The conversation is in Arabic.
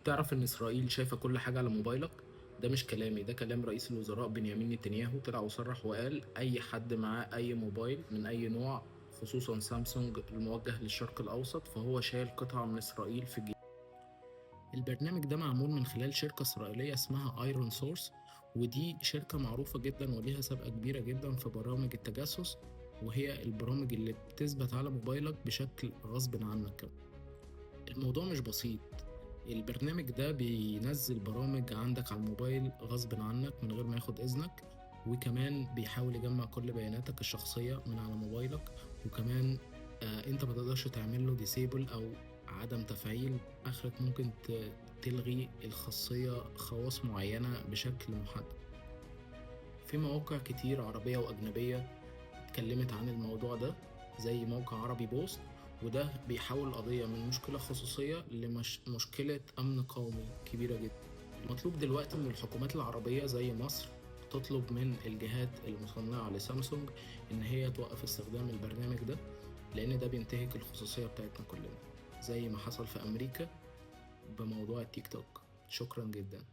تعرف إن إسرائيل شايفة كل حاجة على موبايلك؟ ده مش كلامي، ده كلام رئيس الوزراء بنيامين نتنياهو. طلع وصرح وقال أي حد معاه أي موبايل من أي نوع، خصوصا سامسونج الموجه للشرق الأوسط، فهو شايل قطعة من إسرائيل في جيبه. البرنامج ده معمول من خلال شركة إسرائيلية اسمها ايرون سورس، ودي شركة معروفة جدا وليها سابقة كبيرة جدا في برامج التجسس، وهي البرامج اللي بتثبت على موبايلك بشكل غصب عنك. الموضوع مش بسيط. البرنامج ده بينزل برامج عندك على الموبايل غصب عنك من غير ما ياخد إذنك، وكمان بيحاول يجمع كل بياناتك الشخصية من على موبايلك. وكمان انت ما تقدرش تعمل له ديسيبل او عدم تفعيل. اخرك ممكن تلغي الخاصية خواص معينة بشكل محدد. في مواقع كتير عربية وأجنبية اتكلمت عن الموضوع ده، زي موقع عربي بوست، وده بيحول القضية من مشكلة خصوصية لمشكلة أمن قومي كبيرة جدا. المطلوب دلوقتي من الحكومات العربية زي مصر تطلب من الجهات المصنعة لسامسونج إن هي توقف استخدام البرنامج ده، لأن ده بينتهك الخصوصية بتاعتنا كلنا، زي ما حصل في أمريكا بموضوع التيك توك. شكرا جدا.